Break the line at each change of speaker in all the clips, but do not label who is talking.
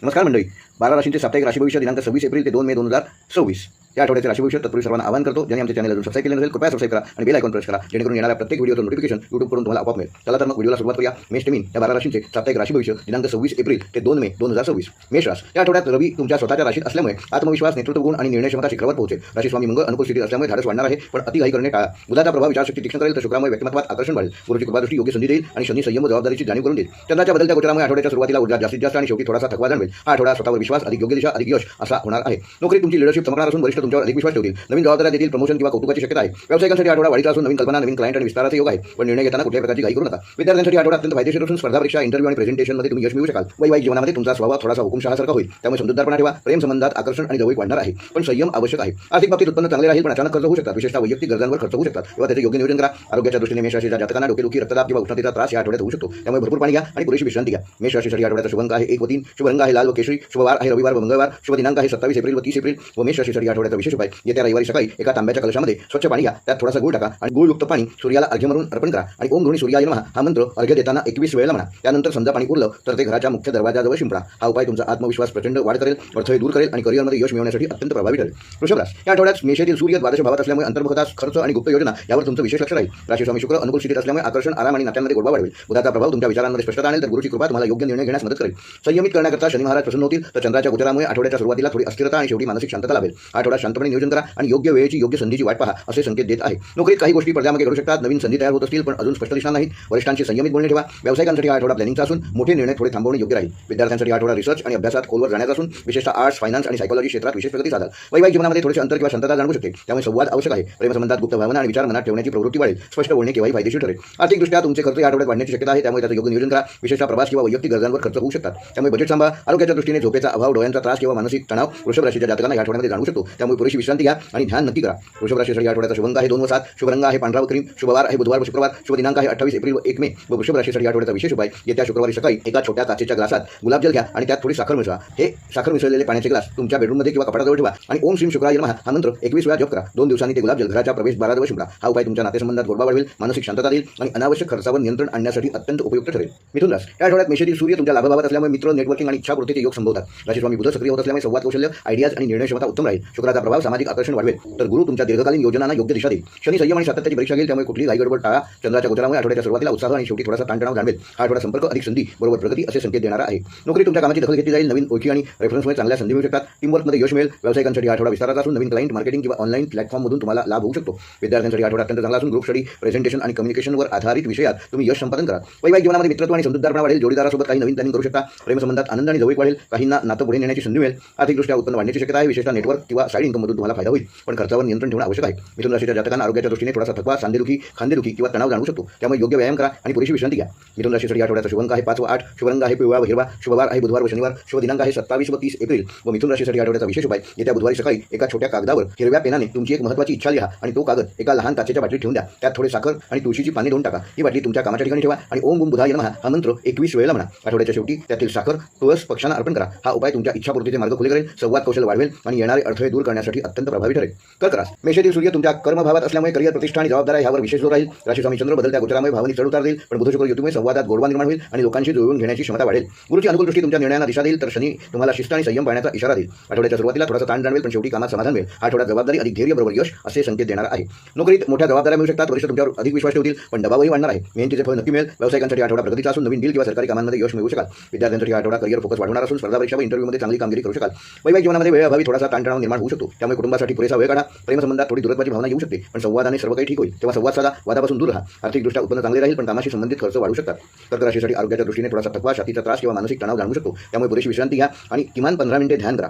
नमस्कार मंडळी, 12 राशींचे साप्ताहिक राशी भविष्य दिनांक 26 एप्रिल ते 2 मे 2024 या आठवड्याचे राशी भविष्य तत्पूर्वी सर्वांना आवाहन करतो. ज्यांनी आमचे चॅनल अजून सबस्क्राइब केले नसेल कृपया सबस्क्राइब करा आणि बेल आयकॉन प्रेस करा, जेणेकरून येणाऱ्या प्रत्येक व्हिडिओचं नोटिफिकेशन YouTube कडून तुम्हाला आपोआप मिळेल. चला तर मग व्हिडिओला सुरुवात करूया. मेष ते मीन या 12 राशींचे साप्ताहिक राशी भविष्य दिनांक 26 एप्रिल ते 2 मे 2024. मेष रास या आठवड्यात रवी तुमच्या स्वतःच्या राशीत असल्यामुळे आत्मविश्वास, नेतृत्व गुण आणि निर्णय क्षमता शिखरावर पोहोचेल. राशी स्वामी मंगळ अनुकूल स्थितीत असल्यामुळे धाडस वाढणार आहे, पण अतिघाई करणे टाळा. बुधाचा प्रभाव विचारशक्ती तीक्ष्ण करेल, तर शुक्रामुळे व्यक्तिमत्वात आकर्षण वाढेल. गुरुची कृपादृष्टी योग्य संधी देईल आणि शनी संयम व जबाबदारीची जाणीव करून देईल. चंद्राच्या बदलत्या गोचरामुळे आठवड्याच्या सुरुवातीला ऊर्जा जास्तीत जास्त आणि शेवटी थोडासा थकवा जाणवेल. हा आठवडा स्वतःवर विश्वास, अधिक योग्य दिशा, अधिक यश असा होणार आहे. नोकरी तुमची लीडरशिप चमकणार असून वरिष्ठ तुमच्यावर अधिक विश्वास ठेवतील. नवीन जबाबदाऱ्या देतील, प्रमोशन किंवा कौतुकाची शक्यता आहे. व्यावसायिकांसाठी आठवडा वाढीचा असून नवीन कल्पना, नवीन क्लायंट आणि विस्ताराचा योग आहे, पण निर्णय घेताना कुठल्याही प्रकारची घाई करू नका. विद्यार्थ्यांसाठी आठवडा अत्यंत फायदेशीर असून स्पर्धा परीक्षा, इंटरव्ह्यू आणि प्रेझेंटेशनमध्ये तुम्ही यश मिळवू शकाल. वैवाहिक जीवनामध्ये तुमचा स्वभाव थोडासा हुकुमशहासारखा होईल, त्यामुळे समजूतदारपणा ठेवा. प्रेम संबंधात आकर्षण आणि जवळीक वाढणार आहे, पण संयम आवश्यक आहे. आर्थिक बाबतीत उत्पन्न चांगले राहील, पण अचानक खर्च होऊ शकतात. विशेषतः वैयक्तिक गरजांवर खर्च होऊ शकतात, तेव्हा त्याचे योग्य नियोजन करा. आरोग्याच्या दृष्टीने मेष राशीच्या जातकांना डोकेदुखी, रक्तदाब किंवा उष्णतेचा त्रास या आठवड्यात होऊ शकतो, त्यामुळे भरपूर पाणी घ्या आणि पुरेशी विश्रांती घ्या. मेष राशीसाठी आठवड्याचा शुभ अंक आहे 1 व 3, शुभ रंग आहे लाल व केशरी, शुभ वार आहे रविवार व मंगळवार, शुभ दिनांक आहे 27 एप्रिल व 30 एप्रिल. व मेष राशीसाठी आठवड्याचा विशेष उपाय: येत्या रविवारी सकाळी एका तांब्याच्या कलशामध्ये स्वच्छ पाणी घ्या, त्यात थोडासा गुळ टाका आणि गुळयुक्त पाणी सूर्याला अर्घ्य म्हणून अर्पण करा आणि ओम धुनी सूर्याय नमः हा मंत्र अर्घ्य देताना 21 वेळेला म्हणा. त्यानंतर समजा पाणी उरलं तर ते घराच्या मुख्य दरवाजाजवळ शिंपडा. हा उपाय तुमचा आत्मविश्वास प्रचंड वाढ करेल, अडथळे दूर करेल आणि करिअरमध्ये यश मिळवण्यासाठी अत्यंत प्रभावी ठरेल. वृषभ राशी या आठवड्यात मेषातील सूर्य द्वादश भावात असल्यामुळे अंतर्मुखता, खर्च आणि गुप्त योजना यावर तुमचं विशेष लक्ष राहील. राशी स्वामी शुक्र अनुकूल स्थितीत असल्यामुळे आकर्षण, आराम आणि नात्यांमध्ये गोडवा वाढवेल. बुधाचा प्रभाव तुमच्या विचारांमध्ये स्पष्टता आणेल, तर गुरुची कृपा तुम्हाला योग्य निर्णय घेण्यास मदत करेल. संयमित करण्याकरता शनी महाराज प्रसन्न होतील, तर चंद्राच्या गोचरामुळे आठवड्याच्या सुरुवातीला थोडी अस्थिरता आणि शेवटी मानसिक शांतता लाभेल. आठवडा शांतपणे नियोजन करा आणि योग्य वेळेची, योग्य संधीची वाट पहा असे संकेत देत आहे. नोकरीत काही गोष्टी पडद्यामागे घडू शकतात, नवीन संधी तयार होत असतील पण अजून स्पष्ट दिसणार नाहीत. वरिष्ठांशी संयमित बोलणे ठेवा. व्यावसायिकांसाठी हा आठवडा प्लॅनिंगचा असून मोठे निर्णय थोडे थांबवणे योग्य राहील. विद्यार्थ्यांसाठी आठवडा रिसर्च आणि अभ्यासात खोलवर जाण्याचा असून विशेषतः आर्ट्स, फायनान्स आणि सायकोलॉजी क्षेत्रात विशेष प्रगती साधाल. वैवाहिक जीवनामध्ये थोडेसे अंतर किंवा शांतता जाणवू शकते, त्यामुळे संवाद आवश्यक आहे. प्रेमसंबंधात गुप्त भावना आणि विचार मनात ठेवण्याची प्रवृत्ती वाढेल. स्पष्ट बोलणे केव्हाही फायदेशीर ठरेल. आर्थिकदृष्ट्या तुमचे खर्च या आठवड्यात वाढण्याची शक्यता आहे, त्यामुळे त्याचं योग्य नियोजन करा. विशेषतः प्रवास किंवा वैयक्तिक गरजांवर खर्च होऊ शकतात, त्यामुळे बजेट सांभाळा. आरोग्याच्या दृष्टीने झोपेचा अभाव, डोळ्यांचा त्रास किंवा मानसिक तणाव वृषभ राशीच्या जातकांना या आठवड्यामध्ये जाणवू शकतो, त्यामुळे पुरेशी विश्रांती घ्या आणि ध्यान नक्की करा. वृषभ राशीसाठी आठवड्याचा शुभ अंक आहे 2 व 7, शुभ रंग आहे पांढरा व क्रीम, शुभ वार आहे बुधवार व शुक्रवार, शुभ दिनांक आहे 28 एप्रिल व 1 मे. व वृषभ राशीसाठी आठवड्याचा विशेष उपाय: येत्या शुक्रवारी सकाळी एका छोट्या काचेच्या ग्लासात गुलाबजल घ्या आणि त्यात थोडी साखर मिसळा. हे साखर मिसळलेले पाण्याचे ग्लास तुमच्या बेडरूममध्ये किंवा कपाटाजवळ ठेवा आणि ओम श्री शुक्राय नमः हा मंत्र 21 वेळा जप करा. 2 दिवसांनी ते गुलाबजल घराच्या प्रवेशद्वाराजवळ शिंपडा. हा उपाय तुमच्या नातेसंबंधात गोडवा वाढवेल, मानसिक शांतता देईल आणि अनावश्यक खर्चावर नियंत्रण आणण्यासाठी अत्यंत उपयुक्त ठरेल. मिथुन राशी या आठवड्यात मेषातील सूर्य तुमच्या लाभभावात असल्यामुळे मित्र, नेटवर्किंग आणि इच्छापूर्तीचे योग संभवतात. राशी स्वामी बुध सक्रिय होत असल्यामुळे संवाद कौशल्य, आयडियाज आणि निर्णय क्षमता उत्तम राहील. शुक्राचा प्रभाव सामाजिक आकर्षण वाढवेल, तर गुरु तुमच्या दीर्घकालीन योजनांना योग्य दिशा देईल. शनी संयम आणि सातत्याची परीक्षा घेईल, त्यामुळे कुठली घाई गडबड टाळा. चंद्राच्या गोचरामुळे आठवड्याच्या सुरुवातीला उत्साह आणि शेवटी थोडासा ताणतणाव जाणवेल. हा आठवडा संपर्क, अधिक संधी बरोबर प्रगती असे संकेत देणारा आहे. नोकरी तुमच्या कामाची दखल घेतली जाईल, नवीन ओळखी आणि रेफरन्समुळे चांगल्या संधी मिळू शकतात. टीमवर्कमध्ये यश मिळेल. व्यावसायिकांसाठी आठवडा विस्ताराचा असून नवीन क्लायंट, मार्केटिंग किंवा ऑनलाईन प्लॅटफॉर्ममधून तुम्हाला लाभ होऊ शकतो. विद्यार्थ्यांसाठी आठवडा अत्यंत चांगला असून ग्रुप स्टडी, प्रेझेंटेशन आणि कम्युनिकेशनवर आधारित विषयात तुम्ही यश संपादन करा. वैवाहिक जीवनामध्ये मित्रत्व आणि समजूतदारपणा वाढेल. जोडीदारासोबत काही नवीन प्लॅनिंग करू शकता. प्रेमसंबंधात आनंद आणि जवळीक वाढेल. काहींना नातं पुढे नेण्याची संधी मिळेल. आर्थिकदृष्ट्या उत्पन्न वाढण्याची शक्यता आहे. विशेषतः नेटवर्क किंवा साईड इन्कममधून तुम्हाला फायदा होईल, पण खर्चावर नियंत्रण ठेवणे आवश्यक आहे. मिथुन राशीच्या जातकांना आरोग्याच्या दृष्टीने थोडासा थकवा, सांधेदुखी, खांदेदुखी किंवा तणाव जाणवू शकतो, त्यामुळे योग्य व्यायाम करा आणि पुरेशी विश्रांती घ्या. मिथुन राशीसाठी आठवड्याचा शुभ अंक आहे 5 व 8, शुभ रंग आहे पिवळा व हिरवा, शुभ वार आहे बुधवार व शनिवार, शुभ दिनांक आहे 27 व 30 एप्रिल. व मिथुन राशीसाठी आठवड्याचा विशेष उपाय: येत्या बुधवारी सकाळी एका छोट्या कागदावर हिरव्या पेनाने तुमची एक महत्त्वाची इच्छा लिहा आणि तो कागद एका लहान काचेच्या बाटलीत ठेवून द्या. त्यात थोडे साखर आणि तुळशीची पाने देऊन टाका. ही बाटली तुमच्या कामाच्या ठिकाणी ठेवा आणि ओम गुम बुधाय नमः हा मंत्र 21 वेळेला म्हणा. आठवड्याच्या शेवटी त्यातील साखर, तुळस पक्ष्यांना अर्पण करा. हा उपाय तुमच्या इच्छापूर्तीचे मार्ग खुले करेल, संवाद कौशल्य वाढवेल आणि येणारे अडथळे दूर करण्यासाठी अत्यंत प्रभावी ठरेल. कर्क राशी मेषातील सूर्य तुमच्या कर्मभावात असल्यामुळे करिअर, प्रतिष्ठा आणि जबाबदाऱ्या यावर विशेष जोर राहील. राशी स्वामी चंद्र बदलत्या गोचरामुळे भावनिक चढ उतार देईल, पण बुध शुक्र युतीमुळे संवादात गोडवा निर्माण होईल आणि लोकांशी जुळवून घेण्याची क्षमता वाढेल. गुरुची अनुकूल दृष्टी तुमच्या निर्णयांना दिशा देईल, तर शनी तुम्हाला शिस्त आणि संयम पाळण्याचा इशारा देईल. आठवड्याच्या सुरुवातीला थोडासा ताण जाणवेल, पण शेवटी कामात समाधान मिळेल. आठवड्यात जबाबदारी, अधिक धैर्य बरोबर यश असे संकेत देणार आहे. नोकरीत मोठ्या जबाबदाऱ्या मिळू शकतात. वरिष्ठ तुमच्यावर अधिक विश्वास ठेवतील, पण दबावही वाढणार आहे. मेहनतीचे फळ नक्की मिळेल. व्यावसायिकांसाठी आठवडा प्रगतीचा असून नवीन डील किंवा सरकारी कामांमध्ये यश मिळवू शकाल. विद्यार्थ्यांसाठी आठवडा करिअर फोकस वाढवणार असून स्पर्धा परीक्षा व इंटरव्ह्यूमध्ये चांगली कामगिरी करू शकाल. वैवाहिक जीवनामध्ये वेळेअभावी थोडासा ताणतणाव निर्माण होऊ शकतो, त्यामुळे कुटुंबासाठी पुरेसा वेळ काढा. प्रेमसंबंधात थोडी दूरत्वाची भावना येऊ शकते, पण संवादाने सर्व काही ठीक होईल, तेव्हा संवाद साधा, वादापासून दूर राहा. आर्थिकदृष्ट्या उत्पन्न चांगले राहील, पण कामाशी संबंधित खर्च वाढू शकतात. कर्क राशीसाठी आरोग्याच्या दृष्टीने थोडासा थकवा, छातीचा त्रास किंवा मानसिक तणाव जाणवू शकतो, त्यामुळे पुरेशी विश्रांती घ्या आणि किमान 15 मिनिटे ध्यान करा.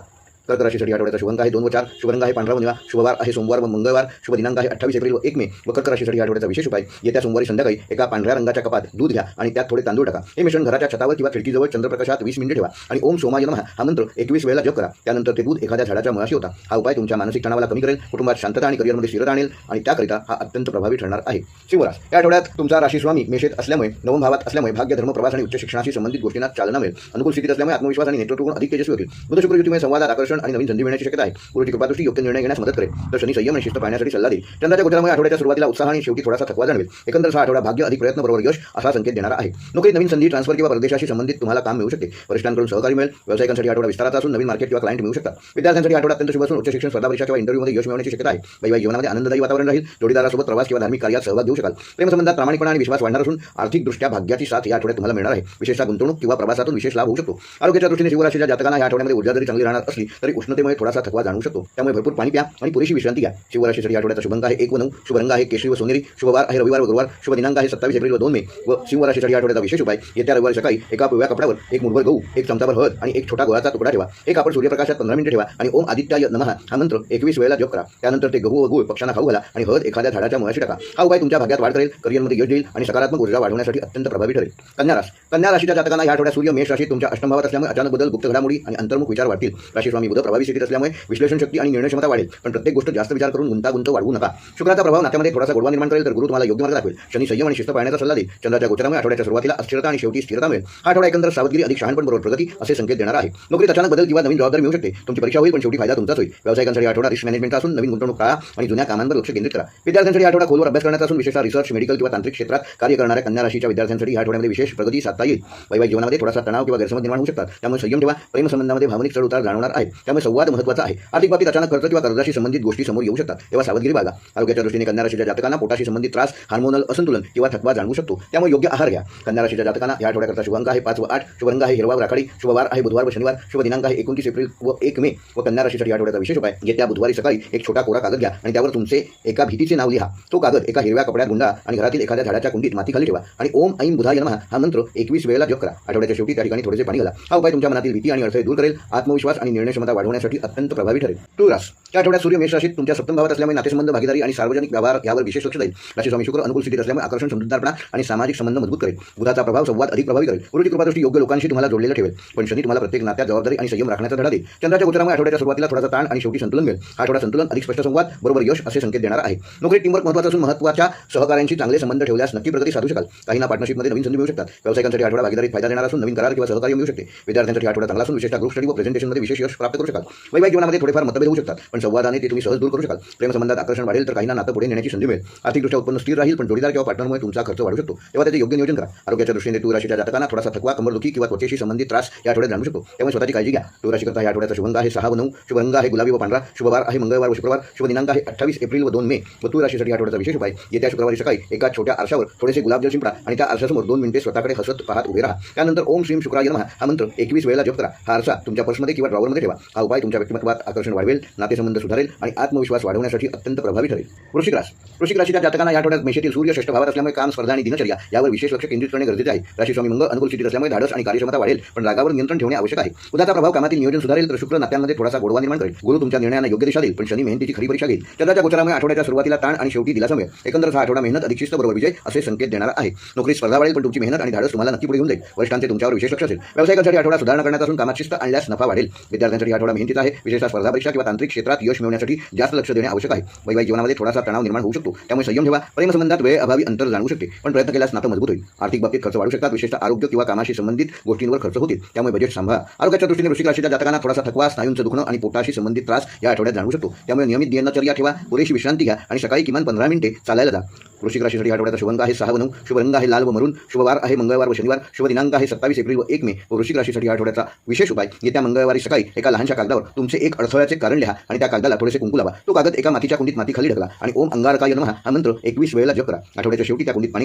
कर्क राशीसाठी आठवड्याचा शुभ अंक आहे 2 व 4, शुभ रंग आहे पांढरा व निळा, शुभ वार आहे सोमवार व मंगळवार, शुभ दिनांक आहे 28 एप्रिल व 1 मे. व कर्क राशीसाठी आठवड्याचा विशेष उपाय: येत्या सोमवारी संध्याकाळी एका पांढऱ्या रंगाच्या कपात दूध घ्या आणि त्यात थोडे तांदूळ टाका. हे मिश्रण घराच्या छतावर किंवा खिडकीजवळ चंद्रप्रकाशात 20 मिनिटे ठेवा आणि ओम सोमाय नमः हा मंत्र 21 वेळेला जप करा. त्यानंतर ते दूध एखाद्या झाडाच्या मुळाशी होता. हा उपाय तुमच्या मानसिक तणावाला कमी करेल, कुटुंबात शांतता आणि करिअरमध्ये स्थिरता आणेल आणि त्याकरिता हा अत्यंत प्रभावी ठरणार आहे. सिंह राशी या आठवड्यात तुमचा राशी स्वामी मेषेत असल्यामुळे, नवम भावात असल्यामुळे भाग्य, धर्म, प्रवास आणि उच्च शिक्षणाशी संबंधित गोष्टींना चालना मिळेल. अनुकूल स्थितीत असल्यामुळे आत्मविश्वास आणि नेतृत्व गुण अधिक तेजस्वी होतील. बुध शुक्र युतीमुळे संवादात आकर्षण, आकर्षण आणि नवीन संधी मिळण्याची शक्यता आहे. गुरुची कृपादृष्टी योग्य निर्णय घेण्यास मदत करेल, तर शनी संयम आणि शिस्त पाळण्यासाठी सल्ला देईल. चंद्राच्या गोचरामुळे आठवड्याच्या सुरुवातीला उत्साह आणि शेवटी थोडासा थकवा जाणवेल. एकंदर हा आठवडा भाग्य अधिक प्रयत्न बरोबर यश असा संकेत देणारा आहे. नोकरीत नवीन संधी, ट्रान्सफर किंवा परदेशाशी संबंधित तुम्हाला काम मिळू शकते. वरिष्ठांकडून सहकार्य मिळेल. व्यावसायिकांसाठी आठवडा विस्ताराचा असून नवीन मार्केट किंवा क्लायंट मिळू शकतात. विद्यार्थ्यांसाठी आठवडा अत्यंत शुभ असून उच्च शिक्षण, स्पर्धा परीक्षा किंवा इंटरव्ह्यूमध्ये यश मिळवण्याची शक्यता आहे. वैवाहिक जीवनामध्ये आनंददायी वातावरण राहील. जोडीदारासोबत प्रवास किंवा धार्मिक कार्यात सहभाग घेऊ शकाल. प्रेमसंबंधात प्रामाणिकपणा आणि विश्वास वाढणार असून आर्थिकदृष्ट्या भाग्याची साथ या आठवड्यात तुम्हाला मिळणार आहे. विशेषतः गुंतवणूक किंवा प्रवासातून विशेष लाभ होऊ शकतो. आरोग्याच्या दृष्टीने शिवराशीच्या जातकांना या आठवड्यामध्ये ऊर्जा जरी चांगली राहणार असली तरी उष्णतेमुळे थोडासा थकवा जाणवू शकतो. त्यामुळे भरपूर पाणी प्या आणि पुरेशी विश्रांती घ्या. शिवराशीसाठी आठवड्याचा शुभ अंक आहे 1 व 9. शुभ रंग आहे केशरी व सोनेरी. शुभ वार आहे रविवार व गुरुवार. शुभ दिनांक आहे 27 एप्रिल व 2 मे. व सिंहराशीसाठी आठवड्याचा विशेष उपाय: येत्या रविवारी सकाळी एका पिवळ्या कपड्यावर 1 मुठभर गहू, 1 चमचाभर हळद आणि 1 छोटा गोळाचा तुकडा ठेवा. एक आपण सूर्यप्रकाशात 15 मिनिटे ठेवा आणि ओम आदित्याय नमः हा मंत्र 21 वेळेला जप करा. त्यानंतर ते गहू व गूळ पक्ष्यांना खाऊ घाला आणि हळद एखाद्या झाडाच्या मुळाशी टाका. हा उपाय तुमच्या भाग्यात वाढ करेल, करिअरमध्ये यश देईल आणि सकारात्मक ऊर्जा वाढवण्यासाठी अत्यंत प्रभावी ठरेल. कन्या राशीच्या जातकांना या आठवड्यात सूर्य मेष राशीत तुमच्या अष्टम भावात असल्यामुळे अचानक बदल, गुप्त घडामोडी आणि अंतर्मुख विचार वाढतील. राशी स्वामी बुध प्रभावी स्थितीत असल्यामुळे विश्लेषण शक्ती आणि निर्णय क्षमता वाढेल, पण प्रत्येक गोष्ट जास्त विचार करून गुंतागुंत वाढवू नका. शुक्राचा प्रभाव नात्यामध्ये थोडासा गोडवा निर्माण करेल, तर गुरु तुम्हाला योग्य मार्ग दाखवेल. शनी संयम आणि शिस्त पाळण्याचा सल्ला देईल. चंद्राच्या गोचरामुळे आठवड्याच्या सुरुवातीला अस्थिरता आणि शेवटी स्थिरता मिळेल. हा आठवडा एकंदर सावधगिरी अधिक शहाणपण बरोबर प्रगती असे संकेत देणार आहे. नोकरीत अचानक बदल किंवा नवीन जबाबदारी मिळू शकते. तुमची परीक्षा होईल, पण शेवटी फायदा तुमचाच होईल. व्यावसायिकांसाठी आठवडा रिस्क मॅनेजमेंटचा असून नवीन गुंतवणूक टाळा आणि जुन्या कामांवर लक्ष केंद्रित करा. विद्यार्थ्यांसाठी आठवडा खोलवर अभ्यास करण्याचा असून विशेषतः रिसर्च, मेडिकल किंवा तांत्रिक क्षेत्रात कार्य करणाऱ्या कन्या राशीच्या विद्यार्थ्यांसाठी या आठवड्यामध्ये विशेष प्रगती साधता येईल. वैवाहिक जीवनामध्ये थोडासा तणाव किंवा गैरसमज निर्माण होऊ शकतात, त्यामुळे संयम ठेवा. प्रेम संबंधामध्ये भावनिक चढ उतार जाणवणार आहे, त्यामुळे संवाद महत्त्वाचा आहे. आर्थिक बाबतीत अचानक खर्च किंवा कर्जाशी संबंधित गोष्टी समोर येऊ शकतात, तेव्हा सावधगिरी बाळगा. आरोग्याच्या दृष्टीने कन्या राशीच्या जातकांना पोटाशी संबंधित त्रास, हार्मोनल असंतुलन किंवा थकवा जाणवू शकतो, त्यामुळे योग्य आहार घ्या. कन्या राशीच्या जातकांना या आठवड्याकरता शुभ अंक आहे 5 व 8. शुभ रंग आहे हिरवा व राखाडी. शुभ वार आहे बुधवार व शनिवार. शुभ दिनांक आहे 29 एप्रिल व 1 मे. व कन्या राशीसाठी आठवड्याचा विशेष उपाय: येत्या बुधवारी सकाळी एक छोटा कोरा कागद घ्या आणि त्यावर तुमचे एका भीतीचे नाव लिहा. तो कागद एका हिरव्या कपड्यात गुंडा आणि घरातील एखाद्या झाडाच्या कुंडीत मातीखाली ठेवा आणि ओम ऐं बुधाय नमः हा मंत्र 21 वेळेला जप करा. आठवड्याच्या शेवटी त्या ठिकाणी थोडेसे पाणी घाला. हा उपाय तुमच्या मनातील भीती आणि अडथळे दूर करेल, आत्मविश्वास आणि निर्णय क्षमता वाढवण्यासाठी अत्यंत प्रभावी ठरेल. तुळ रास या आठवड्यात सूर्य मेष राशीत तुमच्या सप्तम भावात असल्यामुळे नातेसंबंध, भागीदारी आणि सार्वजनिक व्यवहार यावर विशेष लक्ष देईल. राशी स्वामी शुक्र अनुकूल स्थितीत असल्यामुळे आकर्षण, समजूतदारपणा आणि सामाजिक संबंध मजबूत करेल. बुधाचा प्रभाव संवाद अधिक प्रभावी करेल. गुरुची कृपादृष्टी योग्य लोकांशी तुम्हाला जोडलेलं ठेवेल, पण शनी तुम्हाला प्रत्येक नात्यात जबाबदारी आणि संयम राखण्याचा धडा देईल. चंद्राच्या गोचरामुळे आठवड्याच्या सुरुवातीला थोडासा ताण आणि शेवटी संतुलन मिळेल. हा आठवडा संतुलन, अधिक स्पष्ट संवाद बरोबर यश असे संकेत देणार आहे. नोकरीत टीमवर्क महत्त्वाचा असून महत्त्वाच्या सहकाऱ्यांशी चांगले संबंध ठेवल्यास नक्की प्रगती साधू शकाल. काहींना पार्टनरशिपमध्ये नवीन संधी मिळू शकतात. व्यावसायिकांसाठी आठवडा भागीदारीत फायदा देणार असून नवीन करार किंवा सहकार्य मिळू शकते. विद्यार्थ्यांसाठी आठवडा चांगला असून विशेषतः ग्रुप स्टडी व प्रेझेंटेशनमध्ये विशेष यश प्राप्त करू शकाल. वैवाहिक जीवनामध्ये थोडेफार मतभेद होऊ शकतात, पण संवादाने ते तुम्ही सहज दूर करू शकाल. प्रेम संबंधात आकर्षण वाढेल, तर काहींना नातं पुढे नेण्याची संधी मिळेल. आर्थिकदृष्ट्या उत्पन्न स्थिर राहील, पण जोडीदार किंवा पार्टनरमुळे तुमचा खर्च वाढू शकतो, तेव्हा त्याचे योग्य नियोजन करा. आरोग्याच्या दृष्टीने तुळ राशीच्या जातकांना थोडासा थकवा, कंबरदुखी किंवा त्वचेशी संबंधित त्रास या आठवड्यात जाणवू शकतो, त्यामुळे स्वतःची काळजी घ्या. तुळ राशीकरता या आठवड्याचा शुभ अंक आहे 6 व 9. शुभ रंग आहे गुलाबी व पांढरा. शुभ वार आहे मंगळवार व शुक्रवार. शुभ दिनांक आहे 28 एप्रिल व 2 मे. व तुळ राशीसाठी आठवड्याचा विशेष उपाय: येत्या शुक्रवारी सकाळी एका छोट्या आरशावर थोडेसे गुलाबजल शिंपडा आणि त्या आरशासमोर 2 मिनिटे स्वतःकडे हसत पाहत उभे राहा. त्यानंतर ओम श्रीम शुक्राय नमः हा मंत्र 21 वेळेला जप करा. हा आरसा तुमच्या पर्समध्ये किंवा ड्रॉवरमध्ये ठेवा. हा उपाय तुमच्या व्यक्तिमत्वात आकर्षण वाढवेल, नातेसंबंध सुधारेल आणि आत्मविश्वास वाढवण्यासाठी अत्यंत प्रभावी ठरेल. वृश्चिक राशीच्या जातकांना या आठवड्यात मेषातील सूर्य षष्ठ भावात असल्यामुळे काम, स्पर्धा आणि दिनचर्या यावर विशेष लक्ष केंद्रित करणे गरजेचे आहे. राशी स्वामी मंगळ अनुकूल स्थितीत असल्यामुळे धाडस आणि कार्यक्षमता वाढेल, पण रागावर नियंत्रण ठेवणे आवश्यक आहे. बुधाचा प्रभाव कामातील नियोजन सुधारेल, तर शुक्र नात्यांमध्ये थोडासा गोडवा निर्माण करेल. गुरु तुमच्या निर्णयांना योग्य दिशा देईल, पण शनी मेहनतीची खरी परीक्षा घेईल. चंद्राच्या गोचरामुळे आठवड्याच्या सुरुवातीला ताण आणि शेवटी दिलासा मिळेल. एकंदर हा आठवडा मेहनत अधिक शिस्त बरोबर विजय असे संकेत देणारा आहे. नोकरी स्पर्धा वाढेल, पण तुमची मेहनत आणि धाडस तुम्हाला नक्की पुढे घेऊन जाईल. वरिष्ठांचे तुमच्यावर विशेष लक्ष असेल. व्यावसायिकांसाठी आठवडा सुधारणा करण्यात असून कामात शिस्त आणल्यास नफा वाढेल. विद्यार्थ्यांसाठी आठवडा मेहनतीचा आहे, विशेषतः स्पर्धा परीक्षा किंवा तांत्रिक क्षेत्रात यश मिळवण्यासाठी जास्त लक्ष देणे आवश्यक आहे. वैवाहिक जीवनामध्ये थोडासा तणाव निर्माण होऊ शकतो, त्यामुळे संयम ठेवा. प्रेम संबंधात वेळ अभावी अंतर जाणवू शकते, पण प्रयत्न केल्यास नातं मजबूत होईल. आर्थिक बाबतीत खर्च वाढू शकतात, विशेषतः आरोग्य किंवा कामाशी संबंधित गोष्टींवर खर्च होतील, त्यामुळे बजेट सांभाळा. आरोग्याच्या दृष्टीने वृश्चिक राशीच्या जातकांना थोडासा थकवा, स्नायूंचं दुखणं आणि पोटाशी संबंधित त्रास या आठवड्यात जाणवू शकतो, त्यामुळे नियमित दिनचर्या ठेवा. पुरेशी विश्रांती घ्या आणि सकाळी किमान 15 मिनिटे चालायला जा. वृश्चिक राशीसाठी आठवड्याचा शुभ अंक आहे 6 व 9. शुभ रंग आहे लाल व मरून. शुभ वार आहे मंगळवार व शनिवार. शुभ दिनांक आहे 27 एप्रिल व 1 मे. व वृश्चिक राशीसाठी आठवड्याचा विशेष उपाय: येत्या मंगळवारी सकाळी एका लहानशा कागदावर तुमचे एक अडथळ्याचे कारण लिहा आणि त्या कागदाला थोडेसे कुंकू लावा. तो कागद एका मातीच्या कुंडीत माती खाली ढकला आणि ओम अंगारकाय नमः हा मंत्र 21 वेळेला जप करा. आठवड्याच्या शेवटी त्या कुंडीत पाणी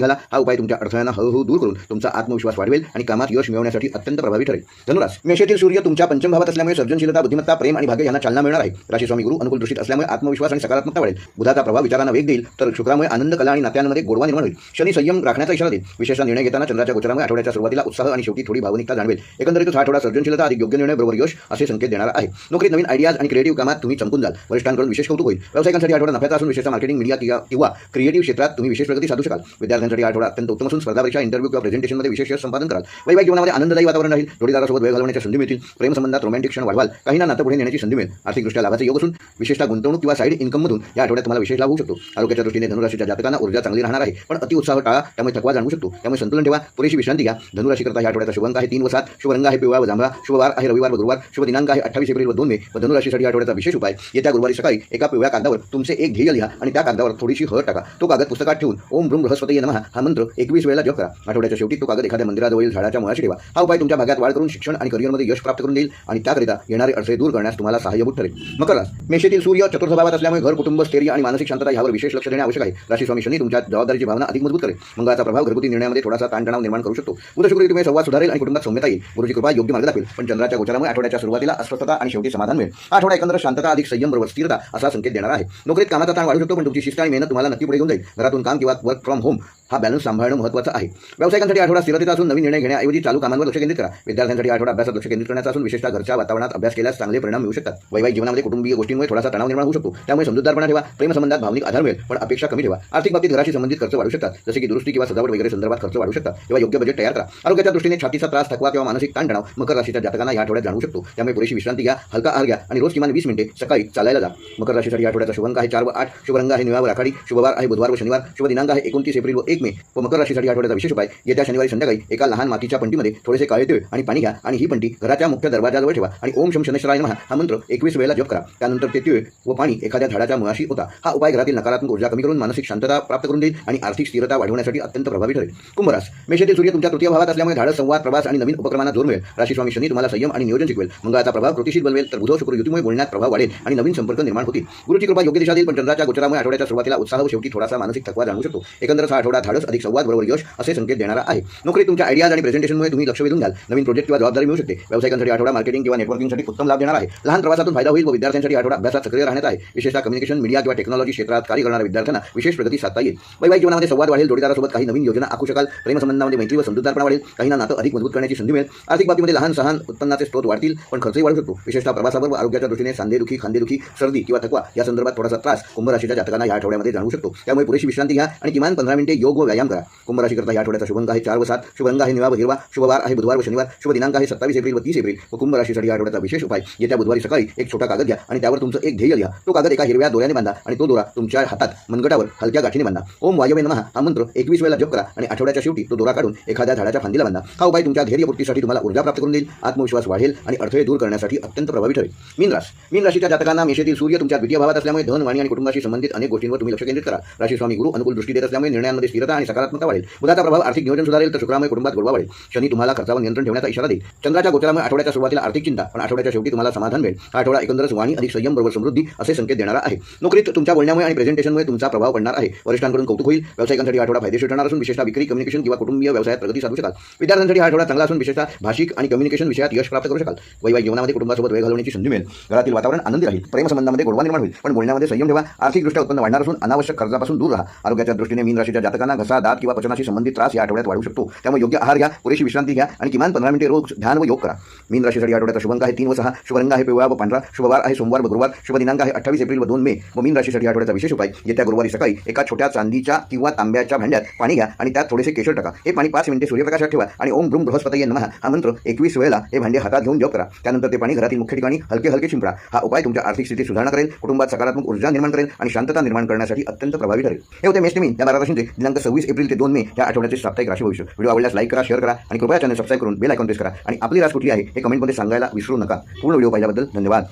घाला. हा उपाय तुमच्या अडथळ्यांना हळूहळू दूर करून तुमचा आत्मविश्वास वाढवेल आणि कामात यश मिळवण्यासाठी अत्यंत प्रभावी ठरेल. धनुरास मेषातील सूर्य तुमच्या पंचम भावात असल्यामुळे सर्जनशीलता, बुद्धिमत्ता, प्रेम आणि भाग्य यांना चालना मिळणार आहे. राशी स्वामी गुरु अनुकूल दृष्टीत असल्यामुळे आत्मविश्वास आणि सकारात्मकता वाढेल. बुधाचा प्रभाव विचारांना वेग देईल, तर शुक्रामुळे आनंद, कला आणि नात्यांमध्ये गोडवा निर्माण होईल. शनी संयम राखण्याचा इशारा देईल. विशेषतः निर्णय घेताना चंद्राच्या गोचरामुळे आठवड्याच्या सुरुवातीला उत्साह आणि शेवटी थोडी भावनिकता जाणवेल. एकंदरीत हा आठवडा सर्जनशीलता, अधिक योग्य निर्णय बरोबर यश असे संकेत देणार आहे. नोकरीत नवीन आयडियाज आणि क्रिएटिव्ह कामात तुम्ही चमकून जाल. वरिष्ठांकडून विशेष कौतुक होईल. व्यावसायिकांसाठी आठवडा नफ्याचा असून विशेषतः मार्केटिंग, मीडिया किंवा क्रिएटिव्ह क्षेत्रात तुम्ही विशेष प्रगती साधू शकाल. विद्यार्थ्यांसाठी आठवडा अत्यंत उत्तम असून स्पर्धा परीक्षा, इंटरव्ह्यू किंवा प्रेझेंटेशनमध्ये विशेष यश संपादन कराल. वैवाहिक जीवनामध्ये आनंददायी वातावरण राहील. जोडीदारासोबत वेळ घालवण्याच्या संधी मिळतील. प्रेम संबंधात रोमॅन्टिक क्षण वाढवाल. काहींना नातं पुढे नेण्याची संधी मिळेल. आर्थिकदृष्ट्या लाभाचे योग असून विशेषतः गुंतवणूक किंवा साईड इन्कममधून या आठवड्यात तुम्हाला विशेष लाभ होऊ शकतो. आरोग्याच्या दृष्टीने धनुराशीच्या जातकांना ऊर्जा चांगली राहणार आहे, पण अति उत्साह टाळा, त्यामुळे थकवा जाणवू शकतो. त्यामुळे संतुलन ठेवा, पुरेशी विश्रांती घ्या. धनुराशीकरता या आठवड्याचा शुभ अंक आहे 3 व 7, शुभ रंग आहे पिवळा व जांभळा, शुभ वार आहे रविवार व गुरुवार, शुभ दिनांक आहे 28 एप्रिल व 2 मे. व धनुराशीसाठी आठवड्याचा विशेष उपाय, येत्या गुरुवारी सकाळी एका पिवळ्या कागदावर तुमचे एक ध्येय लिहा आणि त्या कागदावर थोडीशी हळद टाका. तो कागद पुस्तकात ठेवून ओम ब्रूम बृहस्पतये नमः हा मंत्र 21 वेळेला जप करा. आठवड्याच्या शेवटी तो कागद एखाद्या मंदिराजवळील झाडाच्या मुळाशी ठेवा. हा उपाय तुमच्या भागात वाढ करून शिक्षण आणि करिअरमध्ये यश प्राप्त करून देईल आणि त्याकरिता येणारे अडथळे दूर करण्यास तुम्हाला सहाय्यभूत ठरेल. मकर रास, मेषेतील सूर्य चतुर्थ भावात असल्यामुळे घर, कुटुंब, स्थैर्य आणि मानसिक शांतता यावर विशेष लक्ष देणे आवश्यक आहे. राशी स्वामी शनी तुमच्या जबाबदारीची भावना अधिक मजबूत करेल. मंगळाचा प्रभाव घरगुती निर्णयामध्ये थोडासा ताणतणाव निर्माण करू शकतो. बुध शुक्र तुम्ही संवाद सुधारेल आणि कुटुंबात सौम्यता येईल. गुरुची कृपा योग्य मार्ग दाखवेल, पण चंद्राच्या गोचरामुळे आठवड्याच्या सुरुवातीला अस्वस्थता आणि शेवटी समाधान मिळेल. आठवडा एकंदर शांतता अधिक संयम बरोबर स्थिरता असा संकेत देणार आहे. नोकरीत कामाचा ताण वाढू शकतो, पण तुमची शिस्त आणि मेहनत तुम्हाला नक्की पुढे घेऊन जाईल. घरातून काम किंवा वर्क फ्रॉम होम हा बॅलन्स सांभाळणं महत्त्वाचं आहे. व्यावसायिकांसाठी आठवडा स्थिरतेचा असून नवीन निर्णय घेण्याऐवजी चालू कामांवर लक्ष केंद्रित करा. विद्यार्थ्यांसाठी आठवडा अभ्यासात लक्ष केंद्रित करण्याचा असून विशेषतः घरच्या वातावरणात अभ्यास केल्यास चांगले परिणाम मिळू शकतात. वैवाहिक जीवनामध्ये कुटुंबीय गोष्टींमुळे थोडासा तणाव निर्माण होऊ शकतो, त्यामुळे समजूतदारपणा ठेवा. प्रेमसंबंधात भावनिक आधार मिळेल, पण अपेक्षा कमी ठेवा. आर्थिक बाबतीत घराशी संबंधित खर्च वाढू शकतात, जसे की दुरुस्ती किंवा सजावट वगैरे संदर्भात खर्च वाढू शकतात. तेव्हा योग्य बजेट तयार करा. आरोग्याच्या दृष्टीने छातीचा त्रास, थकवा किंवा मानसिक ताणतणाव मकर राशीच्या जातकांना या आठवड्यात जाणवू शकतो. त्यामुळे पुरेशी विश्रांती घ्या, हलका आहार घ्या आणि रोज किमान 20 मिनिटे सकाळी चालायला जा. मकर राशीसाठी आठवड्याचा शुभ अंक आहे 4 व 8, शुभ रंग आहे निळा व राखाडी, शुभ वार आहे बुधवार व शनिवार, शुभ दिनांक आहे 29 एप्रिल व 1 मे. व मकर राशीसाठी आठवड्याचा विशेष उपाय, येत्या शनिवारी संध्याकाळी एका लहान मातीच्या पंटीमध्ये थोडेसे काळे तीळ आणि पाणी घ्या आणि ही पंटी घराच्या मुख्य दरवाजाजवळ ठेवा आणि ओम शम शनेश्वराय नमः हा मंत्र 21 वेळेला जप करा. त्यानंतर ते तीळ व पाणी एखाद्या झाडाच्या मुळाशी होता. हा उपाय घरातील नकारात्मक ऊर्जा कमी करून मानसिक शांतता प्राप्त करून देईल आणि आर्थिक स्थिरता वाढवण्यासाठी अत्यंत प्रभावी ठरेल. कुंभ रास, मेषातील सूर्य तुमच्या तृतीय भावात असल्यामुळे धाडस, संवाद, प्रवास आणि नवीन उपक्रमांना जोर मिळेल. राशी स्वामी शनी तुम्हाला संयम आणि नियोजन शिकवेल. मंगळाचा प्रभाव कृतीशील बनवेल, तर बुध शुक्र युतीमुळे बोलण्यात प्रभाव वाढेल आणि नवीन संपर्क निर्माण होतील. गुरुची कृपा योग्य दिशा देईल, पण चंद्राच्या गोचरामुळे आठवड्याच्या सुरुवातीला उत्साह व शेवटी थोडासा मानसिक थकवा जाणवू शकतो. एकंदर हा आठवडा धाडस अधिक संवाद बरोबर यश असे संकेत देणारा आहे. नोकरीत तुमच्या आयडियाज आणि प्रेझेंटेशनमुळे तुम्ही लक्ष वेधून घ्याल. नवीन प्रोजेक्ट किंवा जबाबदारी मिळू शकते. व्यावसायिकांसाठी आठवडा मार्केटिंग किंवा नेटवर्किंगसाठी उत्तम लाभ देणार आहे. लहान प्रवासातून फायदा होईल व विद्यार्थ्यांसाठी आठवडा अभ्यासात सक्रिय राहण्यात आहे. विशेषतः कम्युनिकेशन, मीडिया किंवा टेक्नॉलॉजी क्षेत्रात कार्य करणाऱ्या विद्यार्थ्यांना विशेष प्रगती साधता येईल. वैवाहिक जीवनामध्ये संवाद वाढेल, जोडीदारासोबत काही नवीन योजना आखू शकाल. प्रेमसंबंधामध्ये मैत्री व समजूतदारपणा वाढेल, काहींना नातं अधिक मजबूत करण्याची संधी मिळेल. आर्थिक बाबतीमध्ये लहान सहान उत्पन्नाचे स्रोत वाढतील, पण खर्चही वाढू शकतो. विशेषतः प्रवासावर व आरोग्याच्या दृष्टीने सांधेदुखी, खांदेदुखी, सर्दी किंवा थकवा या संदर्भात थोडासा त्रास कुंभ राशीच्या जातकांना या आठवड्यामध्ये जाणवू शकतो. त्यामुळे पुरेशी विश्रांती घ्या आणि किमान 15 मिनिटे योग व व्यायाम करा. कुंभ राशीकरता या आठवड्याचा शुभ अंक आहे 4 व 7, शुभ रंग आहे निळा व हिरवा, शुभ वार आहे बुधवार व शनिवार, शुभ दिनांक आहे 27 एप्रिल व 30 एप्रिल. व कुंभ राशीसाठी या आठवड्याचा विशेष उपाय, येत्या बुधवारी सकाळी एक छोटा कागद घ्या आणि त्यावर तुमचं एक ध्येय लिहा. तो कागद एका हिरव्या दोऱ्याने बांधा आणि तो दोरा तुमच्या हातात मनगटावर हलक्या गाठीने बांधा. ओम वायवे नमः हा मंत्र 21 वेळेला जप करा आणि आठवड्याच्या शेवटी तो दोरा काढून एखाद्या झाडाच्या फांदीला बांधा. हा उपाय तुमच्या धैर्यपूर्तीसाठी तुम्हाला ऊर्जा प्राप्त करून देईल, आत्मविश्वास वाढेल आणि अडथळे दूर करण्यासाठी अत्यंत प्रभावी ठरेल. मीन राशीच्या जातकांना मेषेतील सूर्य तुमच्या द्वितीय भावात असल्यामुळे धन, वाणी आणि कुटुंबाशी संबंधित अनेक गोष्टींवर तुम्ही लक्ष केंद्रित करा. राशी स्वामी गुरु अनुकूल दृष्टी देत असल्यामुळे निर्णयांमध्ये स्थिरता आणि सकारात्मकता वाढेल. बुधाचा प्रभाव आर्थिक नियोजन सुधारेल, तर शुक्रामुळे कुटुंबात गोडवा वाढेल. शनी तुम्हाला खर्चावर नियंत्रण ठेवण्याचा इशारा देईल. चंद्राच्या गोचरामुळे आठवड्याच्या सुरुवातीला आर्थिक चिंता, पण आठवड्याच्या शेवटी तुम्हाला समाधान मिळेल. हा आठवडा एकंदरच वाणी अधिक संयम बरोबर समृद्धी असे संकेत देणारा आहे. नोकरीत तुमच्या बोलण्यामुळे आणि प्रेझेंटेशनमुळे तुमचा प्रभाव पडणार आहे. वरिष्ठांकडून कौतुक होईल. व्यावसायिकांसाठी आठवडा फायदेशीर ठरणार असून विशेषतः विक्री, कम्युनिकेशन किंवा कुटुंबीय व्यवसायात प्रगती साधू शकाल. विद्यार्थ्यांसाठी हा आठवडा चांगला असून विशेषतः भाषिक आणि कम्युनिकेशन विषयात यश प्राप्त करू शकाल. वैवाहिक जीवनामध्ये कुटुंबासोबत वेळ घालवण्याची संधी मिळेल. घरातील वातावरण आनंदी राहील. प्रेमसंबंधामध्ये गोडवा निर्माण होईल, पण बोलण्यामध्ये संयम ठेवा. आर्थिकदृष्ट्या उत्पन्न वाढणार असून अनावश्यक खर्चापासून दूर राहा. आरोग्याच्या दृष्टीने मीन राशीच्या जातकांना घसा, दात किंवा पचनाशी संबंधित त्रास या आठवड्यात वाढू शकतो. त्यामुळे योग्य आहार घ्या, पुरेशी विश्रांती घ्या आणि किमान 15 मिनिटे रोज ध्यान व योग करा. मीन राशीसाठी आठवड्याचा शुभ अंक आहे 3 व 6, शुभ रंग आहे पिवळा व पांढरा, शुभ वार आहे सोमवार व गुरुवार, शुभ दिनांक आहे 28 एप्रिल व 2 मे. व मीन राशीसाठी आठवड्याचा विशेष उपाय, येत्या गुरुवारी सकाळी एका छोट्या चांदीच्या किंवा तांब्याच्या भांड्यात पाणी घ्या आणि त्यात थोडेसे केशर टाका. हे पाणी 5 मिनिटे सूर्यप्रकाशात ठेवा आणि ओम ब्रूम बृहस्पतये नमः हा मंत्र 21 वेळेला हे भांडे हातात घेऊन जप करा. त्यानंतर ते पाणी घरातील मुख्य ठिकाणी हलके हलके शिंपडा. हा उपाय तुमच्या आर्थिक स्थिती सुधारणा करेल, कुटुंबात सकारात्मक ऊर्जा निर्माण करेल आणि शांतता निर्माण करण्यासाठी अत्यंत प्रभावी ठरेल. हे होते मेष मीन या 12 राशींचे दिनांक 26 एप्रिल ते 2 मे या आठवड्याचे साप्ताहिक राशी भविष्य. व्हिडिओ आवडल्यास लाईक करा, शेअर करा आणि कृपया चॅनल सबस्क्राईब करून बेल आयकॉन प्रेस करा आणि आपली रास कुठली आहे हे कमेंटमध्ये सांगायला विसरू नका. पूर्ण व्हिडिओ पाहिल्याबद्दल धन्यवाद.